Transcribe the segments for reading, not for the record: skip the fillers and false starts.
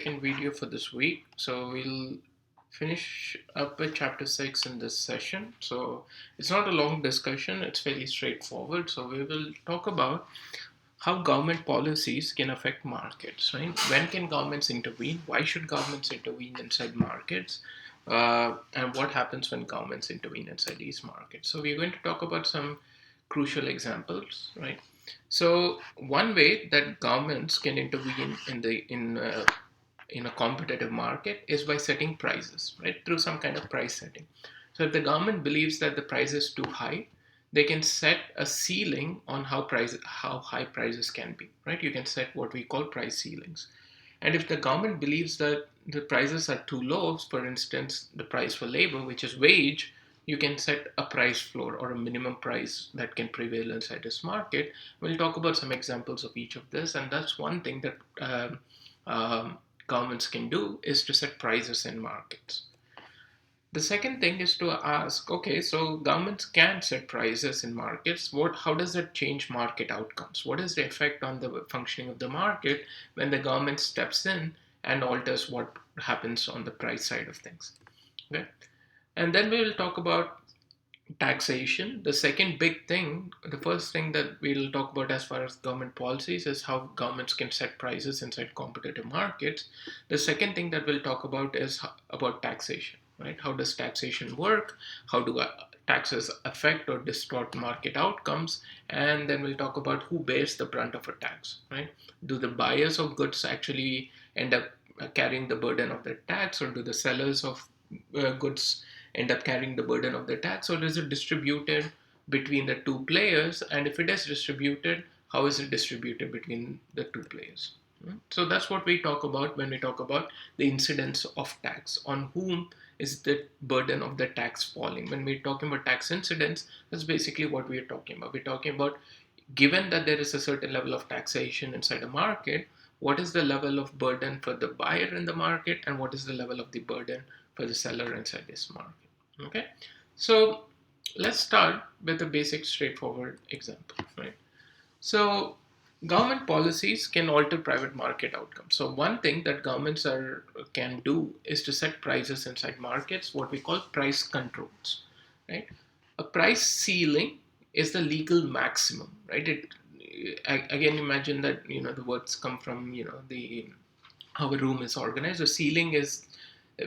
second video for this week. So we'll finish up with chapter 6 in this session. So it's not a long discussion, it's fairly straightforward. So we will talk about how government policies can affect markets, right? When can governments intervene? Why should governments intervene inside markets? And what happens when governments intervene inside these markets? So we're going to talk about some crucial examples, right? So one way that governments can intervene in a competitive market is by setting prices, right? Through some kind of price setting. So if the government believes that the price is too high, they can set a ceiling on how high prices can be, right? You can set what we call price ceilings. And if the government believes that the prices are too low, for instance, the price for labor, which is wage, you can set a price floor or a minimum price that can prevail inside this market. We'll talk about some examples of each of this, and that's one thing that um, governments can do is to set prices in markets. The second thing is to ask, okay, so governments can set prices in markets. How does that change market outcomes? What is the effect on the functioning of the market when the government steps in and alters what happens on the price side of things? Okay. And then we will talk about taxation. The second big thing, the first thing that we'll talk about as far as government policies is how governments can set prices inside competitive markets. The second thing that we'll talk about is about taxation, right? How does taxation work? How do taxes affect or distort market outcomes? And then we'll talk about who bears the brunt of a tax, right? Do the buyers of goods actually end up carrying the burden of the tax, or do the sellers of goods end up carrying the burden of the tax, or is it distributed between the two players? And if it is distributed, how is it distributed between the two players? So that's what we talk about when we talk about the incidence of tax. On whom is the burden of the tax falling? When we're talking about tax incidence, that's basically what we're talking about. We're talking about, given that there is a certain level of taxation inside a market, what is the level of burden for the buyer in the market, and what is the level of the burden for the seller inside this market? Okay, so let's start with a basic straightforward example, right? So government policies can alter private market outcomes. So one thing that can do is to set prices inside markets, what we call price controls, right? A price ceiling is the legal maximum, right? Again, imagine that the words come from the how a room is organized. A ceiling is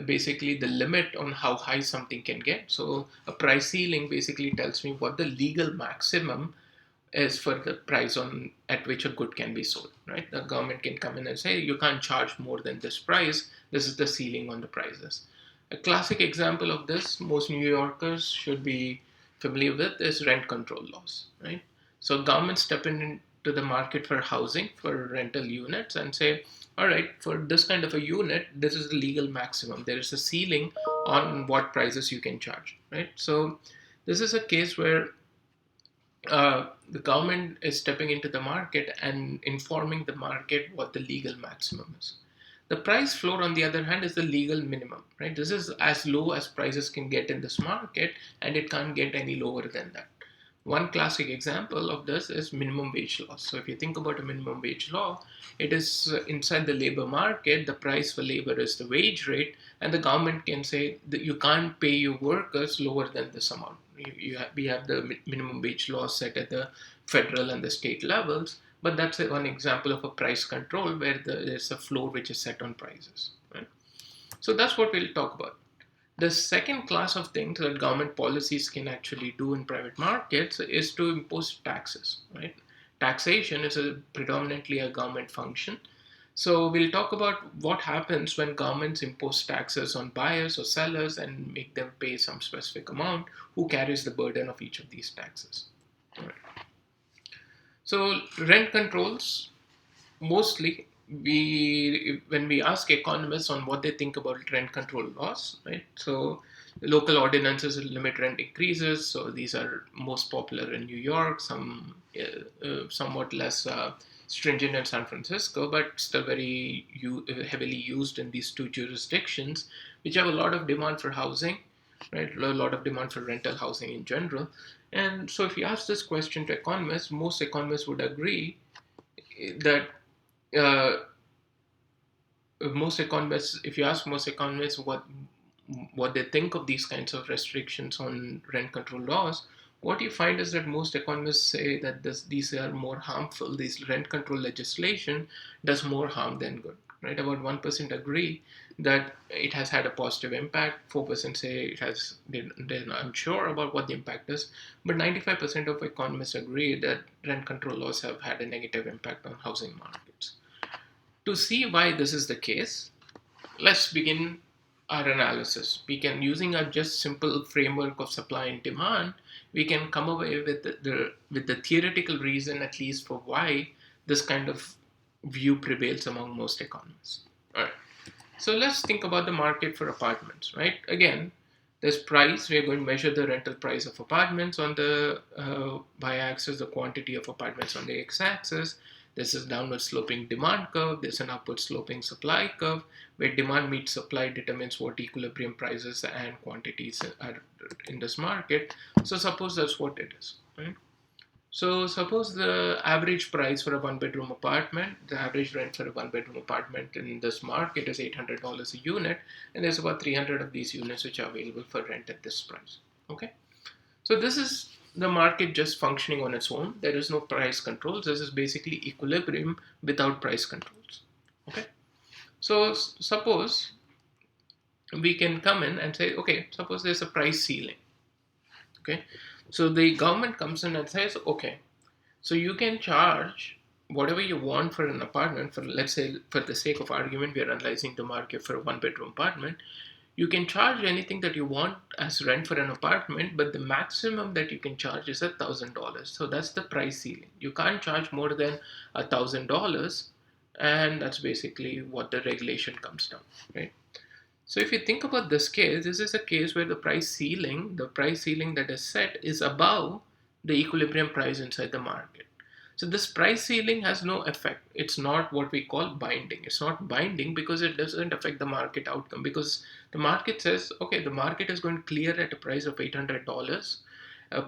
basically the limit on how high something can get. So a price ceiling basically tells me what the legal maximum is for the price on at which a good can be sold, right? The government can come in and say you can't charge more than this price. This is the ceiling on the prices. A classic example of this, most New Yorkers should be familiar with, is rent control laws, right? So governments step into the market for housing, for rental units, and say, all right, for this kind of a unit, this is the legal maximum. There is a ceiling on what prices you can charge, right? So this is a case where the government is stepping into the market and informing the market what the legal maximum is. The price floor, on the other hand, is the legal minimum, right? This is as low as prices can get in this market, and it can't get any lower than that. One classic example of this is minimum wage laws. So if you think about a minimum wage law, it is inside the labor market, the price for labor is the wage rate, and the government can say that you can't pay your workers lower than this amount. We have the minimum wage law set at the federal and the state levels, but that's one example of a price control where there's a floor which is set on prices. Right? So that's what we'll talk about. The second class of things that government policies can actually do in private markets is to impose taxes, right? Taxation is predominantly a government function. So we'll talk about what happens when governments impose taxes on buyers or sellers and make them pay some specific amount. Who carries the burden of each of these taxes? All right. So rent controls, mostly we when we ask economists on what they think about rent control laws, right? So local ordinances will limit rent increases. So these are most popular in New York, somewhat less stringent in San Francisco, but still very heavily used in these two jurisdictions, which have a lot of demand for housing, right? A lot of demand for rental housing in general. And so if you ask this question to economists, most economists would agree that uh, most economists, if you ask most economists what they think of these kinds of restrictions on rent control laws, what you find is that most economists say that these are more harmful. These rent control legislation does more harm than good. Right? About 1% agree that it has had a positive impact. 4% say it has. They're unsure about what the impact is. But 95% of economists agree that rent control laws have had a negative impact on housing markets. To see why this is the case, let's begin our analysis. We can, using a just simple framework of supply and demand, we can come away with the theoretical reason, at least, for why this kind of view prevails among most economists. All right. So let's think about the market for apartments, right? Again, there's price. We are going to measure the rental price of apartments on the y-axis, the quantity of apartments on the x-axis. This is downward sloping demand curve. There's an upward sloping supply curve, where demand meets supply determines what equilibrium prices and quantities are in this market. So suppose that's what it is, right? So suppose the average price for a one-bedroom apartment, the average rent for a one-bedroom apartment in this market is $800 a unit, and there's about 300 of these units which are available for rent at this price. Okay, so this is the market just functioning on its own. There is no price controls. This is basically equilibrium without price controls. Okay, so suppose we can come in and say, okay, suppose there's a price ceiling. Okay, so the government comes in and says, okay, so you can charge whatever you want for an apartment. For, let's say, for the sake of argument, we are analyzing the market for a one-bedroom apartment. You can charge anything that you want as rent for an apartment, but the maximum that you can charge is $1,000. So that's the price ceiling. You can't charge more than $1,000, and that's basically what the regulation comes down, right? So if you think about this case, this is a case where the price ceiling that is set, is above the equilibrium price inside the market. So this price ceiling has no effect. It's not what we call binding. It's not binding because it doesn't affect the market outcome, because the market says, okay, the market is going to clear at a price of $800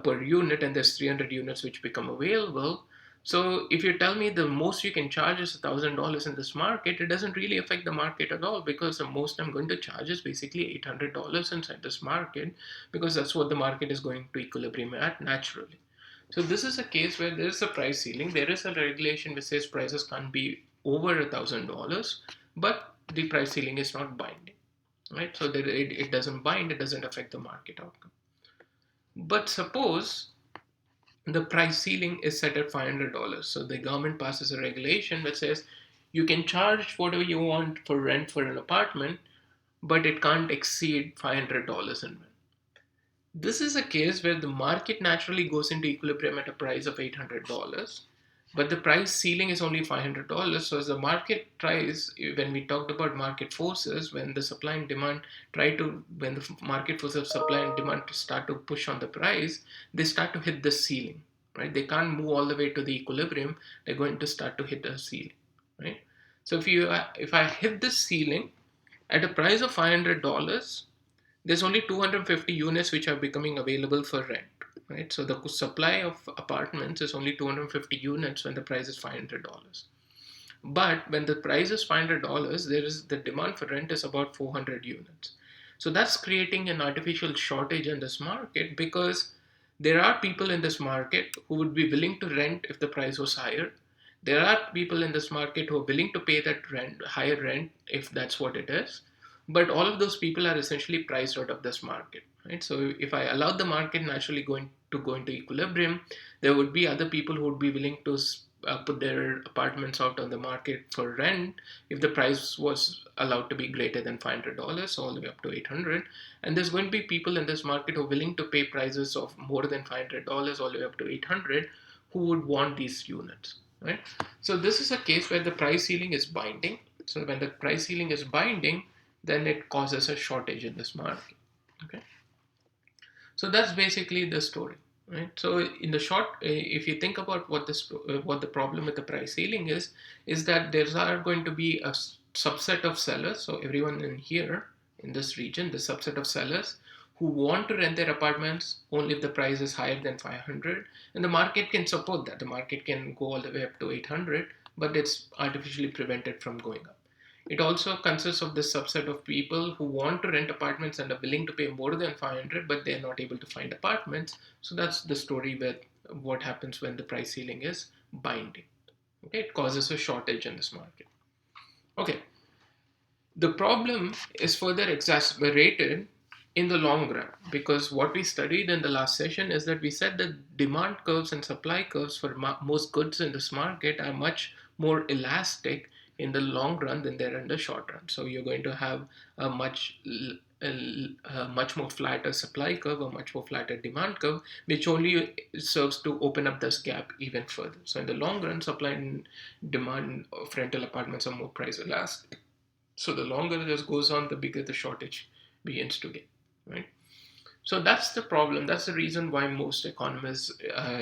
per unit, and there's 300 units which become available. So if you tell me the most you can charge is $1,000 in this market, it doesn't really affect the market at all, because the most I'm going to charge is basically $800 inside this market, because that's what the market is going to equilibrium at naturally. So this is a case where there is a price ceiling. There is a regulation which says prices can't be over $1,000, but the price ceiling is not binding, right? So that it doesn't bind, it doesn't affect the market outcome. But suppose the price ceiling is set at $500. So the government passes a regulation that says you can charge whatever you want for rent for an apartment, but it can't exceed $500 in rent. This is a case where the market naturally goes into equilibrium at a price of $800, but the price ceiling is only $500. So as the market tries, when we talked about market forces, when the supply and demand when the market forces of supply and demand start to push on the price, they start to hit the ceiling, right? They can't move all the way to the equilibrium. They're going to start to hit the ceiling, right? So if I hit this ceiling at a price of $500, there's only 250 units which are becoming available for rent, right? So the supply of apartments is only 250 units when the price is $500. But when the price is $500, there is the demand for rent is about 400 units. So that's creating an artificial shortage in this market, because there are people in this market who would be willing to rent if the price was higher. There are people in this market who are willing to pay that higher rent, if that's what it is. But all of those people are essentially priced out of this market, right? So if I allowed the market naturally go into equilibrium, there would be other people who would be willing to put their apartments out on the market for rent if the price was allowed to be greater than $500, all the way up to $800. And there's going to be people in this market who are willing to pay prices of more than $500 all the way up to $800, who would want these units, right? So this is a case where the price ceiling is binding. So when the price ceiling is binding, then it causes a shortage in this market. Okay, so that's basically the story, right? So in the short, if you think about what the problem with the price ceiling is that there are going to be a subset of sellers. So everyone in here in this region, the subset of sellers who want to rent their apartments only if the price is higher than 500, and the market can support that. The market can go all the way up to 800, but it's artificially prevented from going up. It also consists of this subset of people who want to rent apartments and are willing to pay more than 500, but they're not able to find apartments. So that's the story with what happens when the price ceiling is binding. Okay, it causes a shortage in this market. Okay, the problem is further exacerbated in the long run, because what we studied in the last session is that we said that demand curves and supply curves for most goods in this market are much more elastic in the long run than they're in the short run. So you're going to have a much more flatter supply curve, a much more flatter demand curve, which only serves to open up this gap even further. So in the long run, supply and demand of rental apartments are more price elastic. So the longer this goes on, the bigger the shortage begins to get, right? So that's the problem. That's the reason why most economists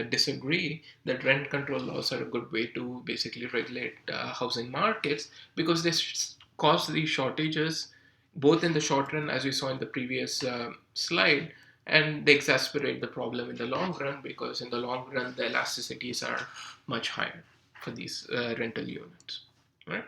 disagree that rent control laws are a good way to basically regulate housing markets, because they cause these shortages both in the short run, as we saw in the previous slide, and they exacerbate the problem in the long run, because in the long run the elasticities are much higher for these rental units, right?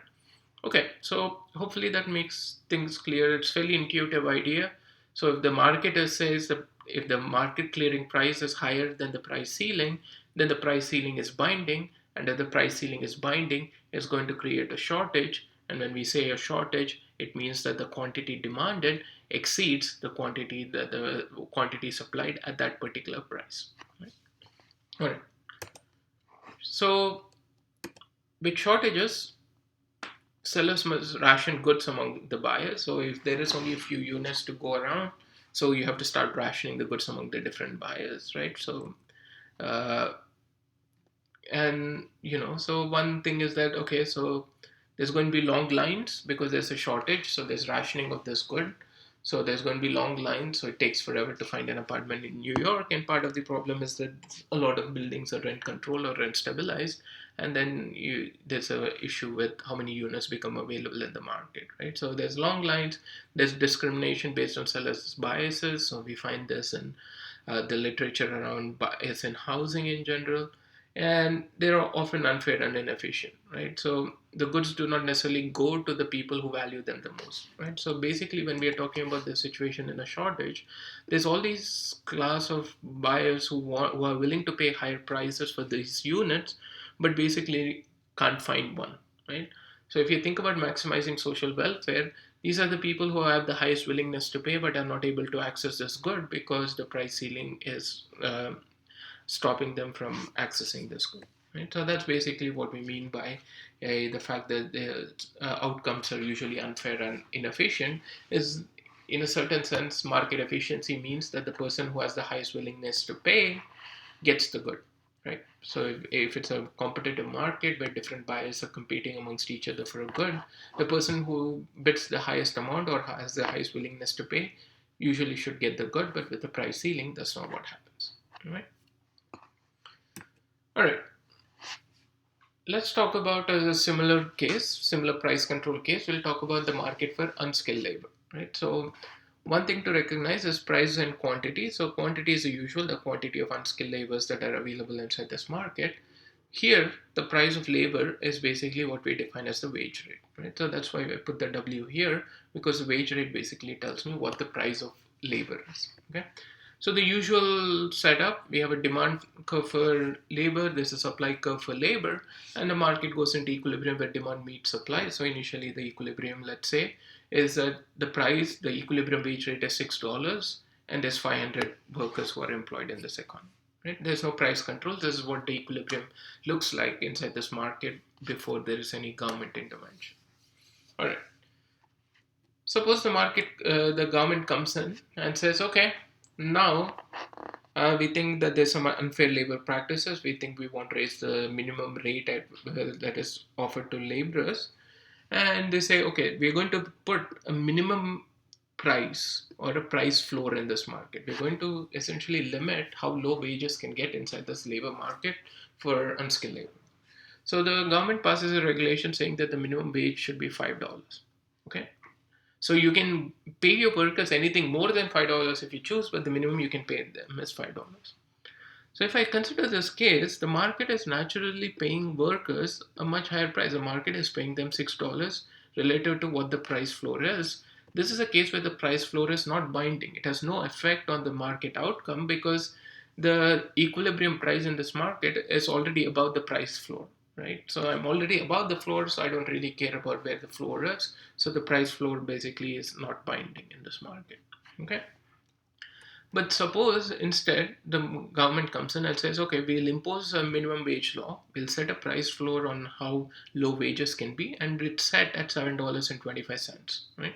Okay, so hopefully that makes things clear. It's fairly intuitive idea. So if the market says that if the market clearing price is higher than the price ceiling, then the price ceiling is binding, and if the price ceiling is binding, it's going to create a shortage. And when we say a shortage, it means that the quantity demanded exceeds the quantity supplied at that particular price. Right? All right. So with shortages, sellers must ration goods among the buyers. So if there is only a few units to go around, so you have to start rationing the goods among the different buyers, right? So uh, and so one thing is that, okay, so there's going to be long lines because there's a shortage, so there's rationing of this good. So there's going to be long lines, so it takes forever to find an apartment in New York. And part of the problem is that a lot of buildings are rent controlled or rent stabilized, and then there's a issue with how many units become available in the market, right? So there's long lines, there's discrimination based on sellers' biases. So we find this in the literature around bias in housing in general, and they're often unfair and inefficient, right? So the goods do not necessarily go to the people who value them the most, right? So basically, when we are talking about the situation in a shortage, there's all these class of buyers who are willing to pay higher prices for these units, but basically can't find one, right? So if you think about maximizing social welfare, these are the people who have the highest willingness to pay but are not able to access this good because the price ceiling is stopping them from accessing this good. Right? So that's basically what we mean by the fact that the outcomes are usually unfair and inefficient. Is, in a certain sense, market efficiency means that the person who has the highest willingness to pay gets the good, right? So if it's a competitive market where different buyers are competing amongst each other for a good, the person who bids the highest amount or has the highest willingness to pay usually should get the good, but with the price ceiling, that's not what happens, right? All right, let's talk about a similar case, similar price control case. We'll talk about the market for unskilled labor, right? So one thing to recognize is price and quantity. So quantity is the usual, the quantity of unskilled labors that are available inside this market. Here, the price of labor is basically what we define as the wage rate, right? So that's why I put the W here, because the wage rate basically tells me what the price of labor is, okay? So the usual setup, we have a demand curve for labor, there's a supply curve for labor, and the market goes into equilibrium where demand meets supply. So initially the equilibrium, let's say, is that the price, the equilibrium wage rate is $6, and there's 500 workers who are employed in this economy. Right? There's no price control. This is what the equilibrium looks like inside this market before there is any government intervention. All right. Suppose the government comes in and says, okay, now we think that there's some unfair labor practices. We think we want to raise the minimum rate that is offered to laborers. And they say, okay, we're going to put a minimum price or a price floor in this market. We're going to essentially limit how low wages can get inside this labor market for unskilled labor. So the government passes a regulation saying that the minimum wage should be $5. Okay. So you can pay your workers anything more than $5 if you choose, but the minimum you can pay them is $5. So if I consider this case, the market is naturally paying workers a much higher price. The market is paying them $6, relative to what the price floor is. This is a case where the price floor is not binding. It has no effect on the market outcome because the equilibrium price in this market is already above the price floor, right? So I'm already above the floor, so I don't really care about where the floor is. So the price floor basically is not binding in this market, okay? But suppose instead the government comes in and says, okay, we'll impose a minimum wage law, we'll set a price floor on how low wages can be, and it's set at $7.25, right?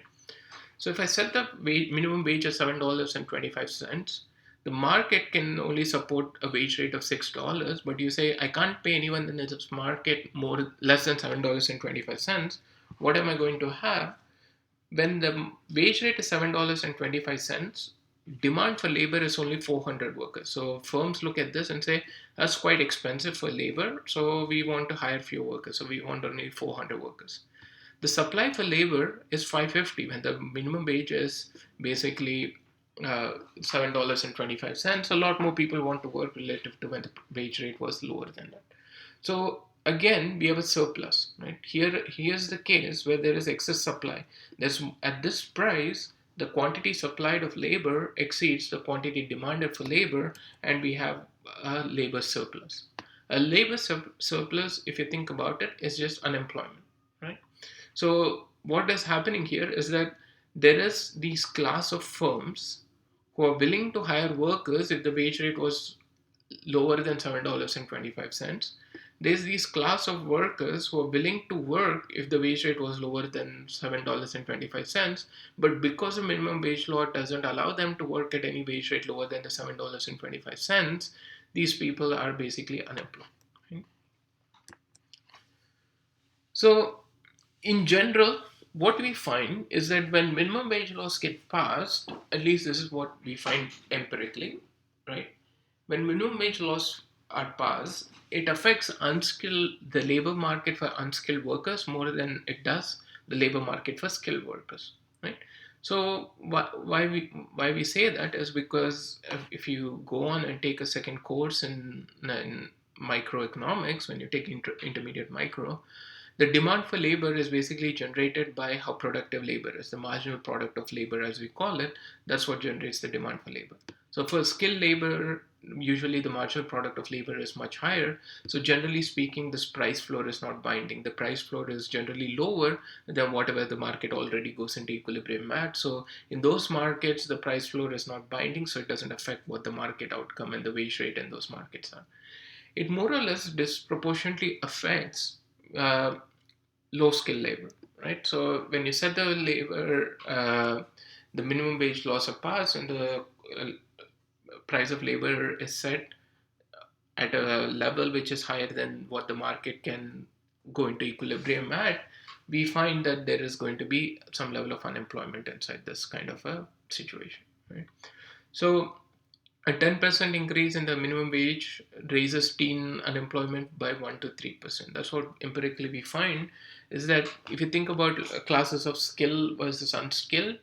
So if I set the minimum wage at $7.25, the market can only support a wage rate of $6, but you say I can't pay anyone in this market more less than $7.25. What am I going to have? When the wage rate is $7.25, demand for labor is only 400 workers. So firms look at this and say, that's quite expensive for labor, so we want to hire few workers. So we want only 400 workers. The supply for labor is 550 when the minimum wage is basically $7.25. A lot more people want to work relative to when the wage rate was lower than that. So again, we have a surplus, right? Here's the case where there is excess supply. There's at this price, the quantity supplied of labor exceeds the quantity demanded for labor, and we have a labor surplus. A labor surplus, if you think about it, is just unemployment, right? So what is happening here is that there is these class of firms who are willing to hire workers if the wage rate was lower than $7.25. There's these class of workers who are willing to work if the wage rate was lower than $7.25, but because the minimum wage law doesn't allow them to work at any wage rate lower than the $7.25, these people are basically unemployed. Right? So in general, what we find is that when minimum wage laws get passed, at least this is what we find empirically, right? When minimum wage laws are passed, it affects the labor market for unskilled workers more than it does the labor market for skilled workers, right? So why we say that is because if you go on and take a second course in microeconomics, when you take intermediate micro, the demand for labor is basically generated by how productive labor is, the marginal product of labor as we call it. That's what generates the demand for labor. So for skilled labor, usually the marginal product of labor is much higher. So generally speaking, this price floor is not binding. The price floor is generally lower than whatever the market already goes into equilibrium at. So in those markets, the price floor is not binding, so it doesn't affect what the market outcome and the wage rate in those markets are. It more or less disproportionately affects low skill labor, right? So when you set the labor, the minimum wage laws are passed and the price of labor is set at a level which is higher than what the market can go into equilibrium at, we find that there is going to be some level of unemployment inside this kind of a situation, right? So a 10% increase in the minimum wage raises teen unemployment by 1 to 3%. That's what empirically we find is that if you think about classes of skill versus unskilled,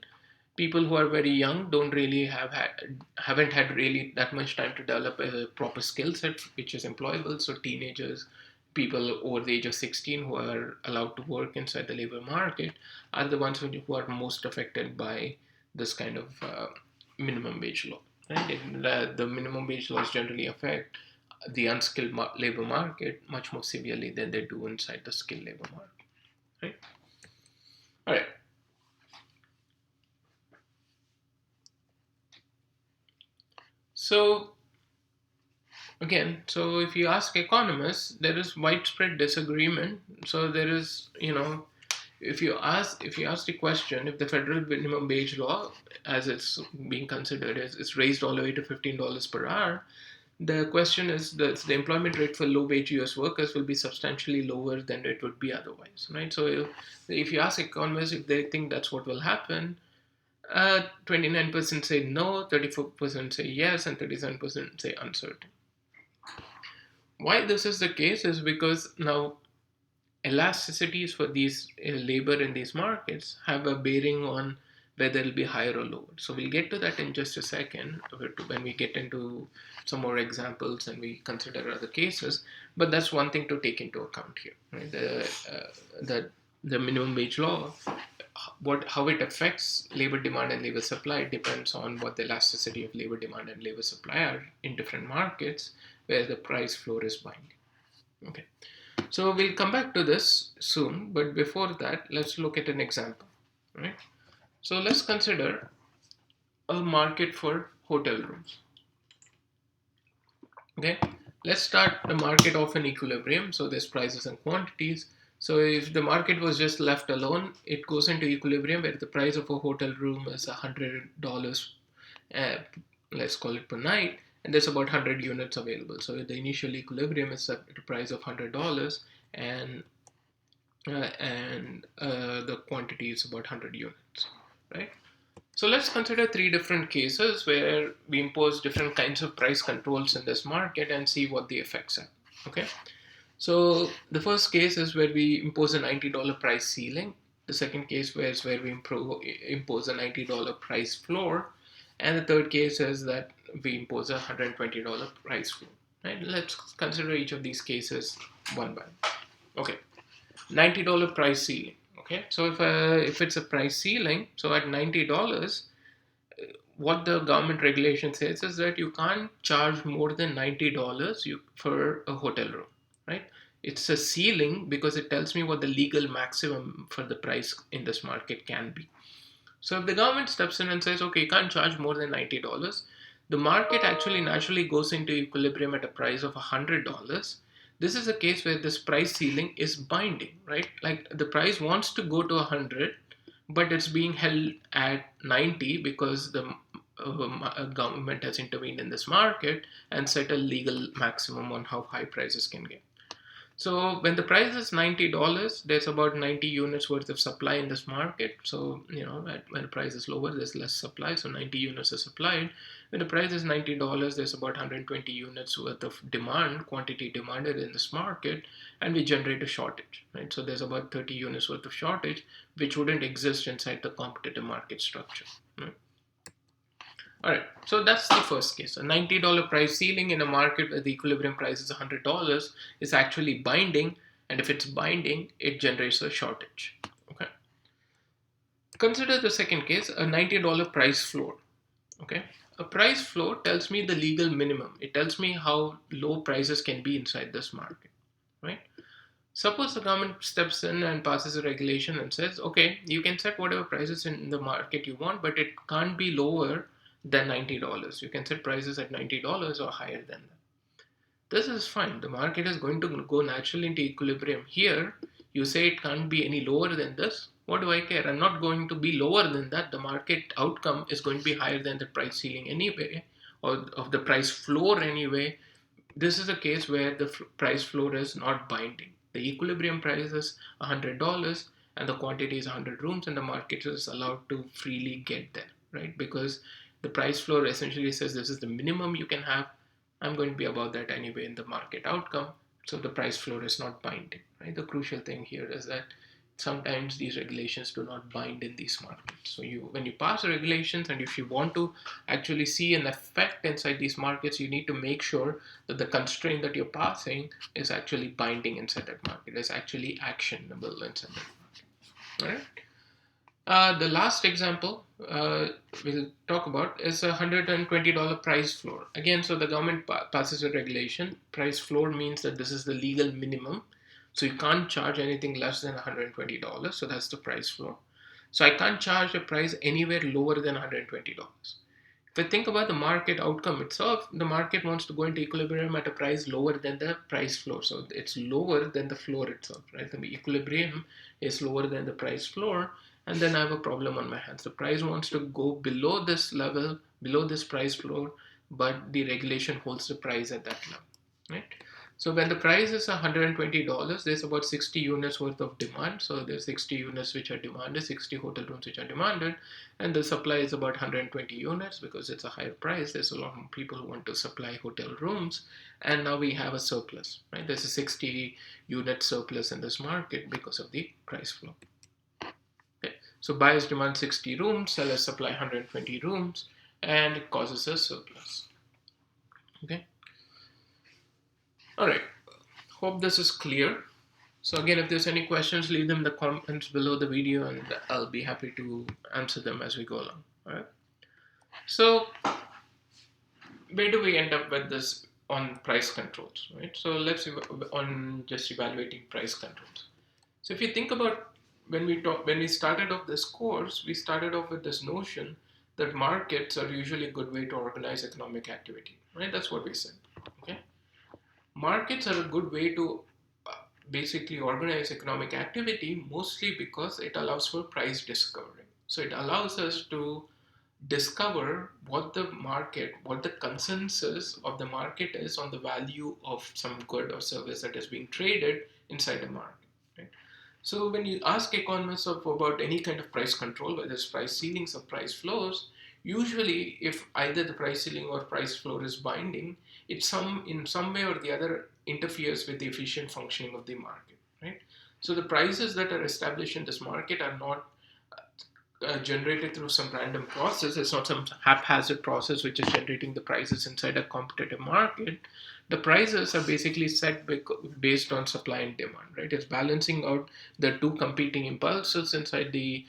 people who are very young don't really haven't had really that much time to develop a proper skill set which is employable. So teenagers, people over the age of 16 who are allowed to work inside the labor market are the ones who are most affected by this kind of minimum wage law. Right? The minimum wage laws generally affect the unskilled labor market much more severely than they do inside the skilled labor market. Right? All right. So again, so if you ask economists, there is widespread disagreement. So there is, if you ask the question, if the federal minimum wage law, as it's being considered, is raised all the way to $15 per hour, the question is that the employment rate for low wage US workers will be substantially lower than it would be otherwise, right? So if you ask economists if they think that's what will happen, 29% say no, 34% say yes, and 37% say uncertain. Why this is the case is because now elasticities for these labor in these markets have a bearing on whether it'll be higher or lower. So we'll get to that in just a second when we get into some more examples and we consider other cases. But that's one thing to take into account here. Right? The the minimum wage law, how it affects labor demand and labor supply depends on what the elasticity of labor demand and labor supply are in different markets where the price floor is binding. Okay, so we'll come back to this soon, but before that, let's look at an example, right? So let's consider a market for hotel rooms. Okay, let's start the market off in equilibrium. So there's prices and quantities. So if the market was just left alone, it goes into equilibrium where the price of a hotel room is $100, let's call it per night, and there's about 100 units available. So the initial equilibrium is at the price of $100, and the quantity is about 100 units, right? So let's consider three different cases where we impose different kinds of price controls in this market and see what the effects are. Okay. So the first case is where we impose a $90 price ceiling. The second case is where we impose a $90 price floor. And the third case is that we impose a $120 price floor. Right? Let's consider each of these cases one by one. Okay. $90 price ceiling. Okay, so if it's a price ceiling, so at $90, what the government regulation says is that you can't charge more than $90 for a hotel room, right? It's a ceiling because it tells me what the legal maximum for the price in this market can be. So if the government steps in and says, okay, you can't charge more than $90, the market actually naturally goes into equilibrium at a price of $100. This is a case where this price ceiling is binding, right? Like the price wants to go to 100, but it's being held at 90 because the government has intervened in this market and set a legal maximum on how high prices can get. So when the price is $90, there's about 90 units worth of supply in this market. So, when the price is lower, there's less supply. So 90 units are supplied. When the price is $90, there's about 120 units worth of quantity demanded in this market, and we generate a shortage, right? So there's about 30 units worth of shortage, which wouldn't exist inside the competitive market structure, right? All right, so that's the first case. A $90 price ceiling in a market where the equilibrium price is $100 is actually binding, and if it's binding, it generates a shortage. Okay. Consider the second case, a $90 price floor. Okay. A price floor tells me the legal minimum. It tells me how low prices can be inside this market, right? Suppose the government steps in and passes a regulation and says, okay, you can set whatever prices in the market you want, but it can't be lower than $90. You can set prices at $90 or higher than that. This is fine. The market is going to go naturally into equilibrium. Here, you say it can't be any lower than this. What do I care? I'm not going to be lower than that. The market outcome is going to be higher than the price ceiling anyway, or of the price floor anyway. This is a case where the price floor is not binding. The equilibrium price is $100 and the quantity is 100 rooms, and the market is allowed to freely get there, right? Because the price floor essentially says this is the minimum you can have. I'm going to be above that anyway in the market outcome. So the price floor is not binding, right? The crucial thing here is that sometimes these regulations do not bind in these markets. So when you pass regulations, and if you want to actually see an effect inside these markets, you need to make sure that the constraint that you're passing is actually binding inside that market, is actually actionable inside that market. All right. The last example we'll talk about is a $120 price floor. Again, so the government passes a regulation. Price floor means that this is the legal minimum. So you can't charge anything less than $120. So that's the price floor. So I can't charge a price anywhere lower than $120. If I think about the market outcome itself, the market wants to go into equilibrium at a price lower than the price floor. So it's lower than the floor itself, right? The equilibrium is lower than the price floor, and then I have a problem on my hands. The price wants to go below this level, below this price floor, but the regulation holds the price at that level, right? So when the price is $120, there's about 60 units worth of demand. So there's 60 units which are demanded, 60 hotel rooms which are demanded, and the supply is about 120 units because it's a higher price. There's a lot of people who want to supply hotel rooms, and now we have a surplus, right? There's a 60 unit surplus in this market because of the price flow. Okay. So buyers demand 60 rooms, sellers supply 120 rooms, and it causes a surplus. Okay. All right. Hope this is clear. So again, if there's any questions, leave them in the comments below the video, and I'll be happy to answer them as we go along. All right. So where do we end up with this on price controls, right? So on just evaluating price controls. So if you think about when we started off this course, we started off with this notion that markets are usually a good way to organize economic activity, right? That's what we said. Okay, markets are a good way to uh, basically organize economic activity, mostly because it allows for price discovery. So it allows us to discover what the consensus of the market is on the value of some good or service that is being traded inside the market. Right? So when you ask economists about any kind of price control, whether it's price ceilings or price floors, usually if either the price ceiling or price floor is binding, in some way or the other interferes with the efficient functioning of the market. Right? So the prices that are established in this market are not generated through some random process. It's not some haphazard process which is generating the prices inside a competitive market. The prices are basically set based on supply and demand, right? It's balancing out the two competing impulses inside the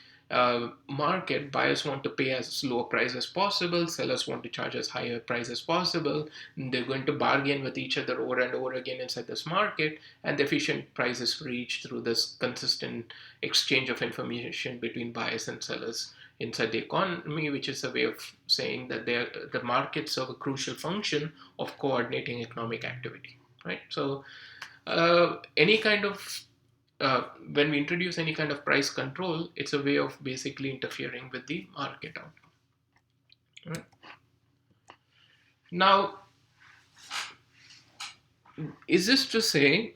market. Buyers want to pay as low a price as possible, sellers want to charge as high a price as possible. And they're going to bargain with each other over and over again inside this market, and the efficient price is reached through this consistent exchange of information between buyers and sellers inside the economy, which is a way of saying that the markets serve a crucial function of coordinating economic activity, right? So, any kind of when we introduce any kind of price control, it's a way of basically interfering with the market outcome. Right? Now, is this to say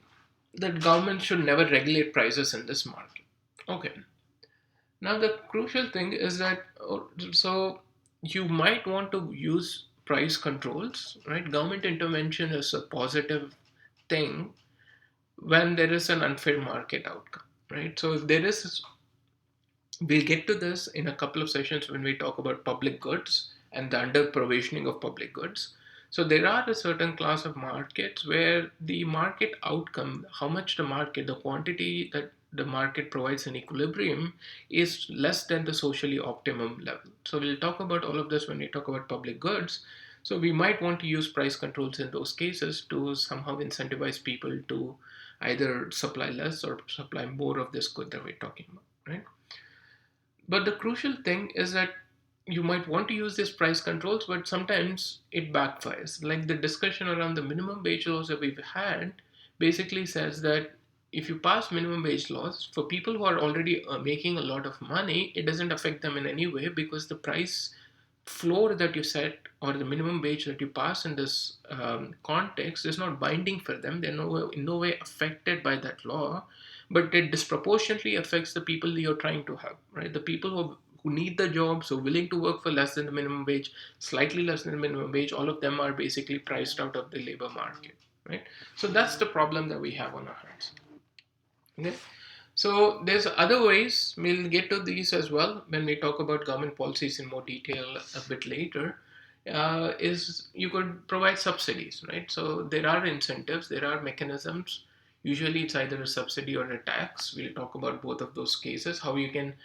that government should never regulate prices in this market? Okay. Now, the crucial thing is that so you might want to use price controls, right? Government intervention is a positive thing when there is an unfair market outcome, right? So if there is, we'll get to this in a couple of sessions when we talk about public goods and the under provisioning of public goods. So there are a certain class of markets where the market outcome, how much the quantity that the market provides in equilibrium is less than the socially optimum level. So we'll talk about all of this when we talk about public goods. So we might want to use price controls in those cases to somehow incentivize people to either supply less or supply more of this good that we're talking about, right? But the crucial thing is that you might want to use these price controls, but sometimes it backfires. Like the discussion around the minimum wage laws that we've had basically says that if you pass minimum wage laws for people who are already making a lot of money, it doesn't affect them in any way because the price floor that you set or the minimum wage that you pass in this context is not binding for them. They're in no way affected by that law, but it disproportionately affects the people you're trying to help, right? The people who need the jobs, who are willing to work for less than the minimum wage, slightly less than the minimum wage, all of them are basically priced out of the labor market, right? So that's the problem that we have on our hands. Okay. So there's other ways. We'll get to these as well when we talk about government policies in more detail a bit later. Is you could provide subsidies, right? So there are incentives, there are mechanisms. Usually it's either a subsidy or a tax. We'll talk about both of those cases. How you can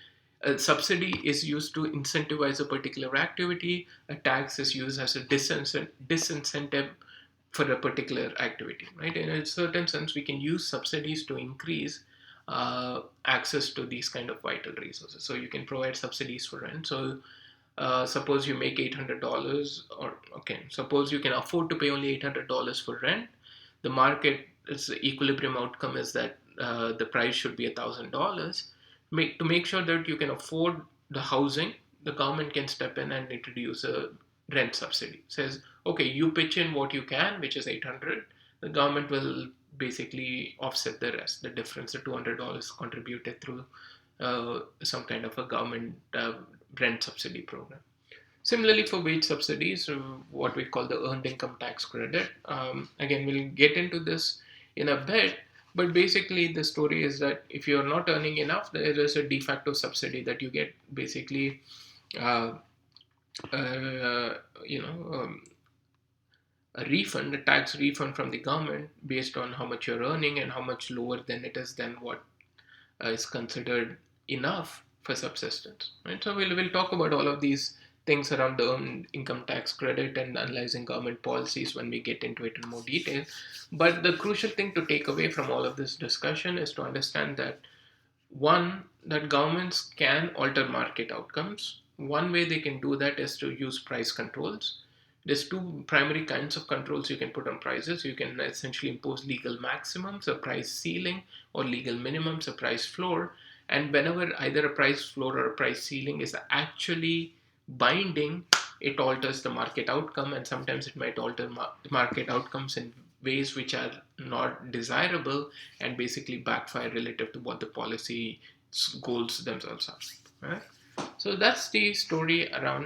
a subsidy is used to incentivize a particular activity. A tax is used as a disincentive for a particular activity, right? In a certain sense, we can use subsidies to increase access to these kind of vital resources. So you can provide subsidies for rent. So suppose you make $800, or okay, suppose you can afford to pay only $800 for rent. The market, its equilibrium outcome is that the price should be $1,000. To make sure that you can afford the housing, the government can step in and introduce a rent subsidy. Says, okay, you pitch in what you can, which is 800. The government will basically offset the rest, the difference, the $200 contributed through some kind of a government rent subsidy program. Similarly, for wage subsidies, what we call the earned income tax credit. Again, we'll get into this in a bit, but basically, the story is that if you're not earning enough, there is a de facto subsidy that you get basically, uh, uh, you know, a refund, a tax refund from the government based on how much you're earning and how much lower than it is than what is considered enough for subsistence. Right? So we'll talk about all of these things around the earned income tax credit and analyzing government policies when we get into it in more detail. But the crucial thing to take away from all of this discussion is to understand that one, that governments can alter market outcomes. One way they can do that is to use price controls. There's two primary kinds of controls you can put on prices. You can essentially impose legal maximums, a price ceiling, or legal minimums, a price floor. And whenever either a price floor or a price ceiling is actually binding, it alters the market outcome, and sometimes it might alter market outcomes in ways which are not desirable and basically backfire relative to what the policy goals themselves are. Right? So that's the story around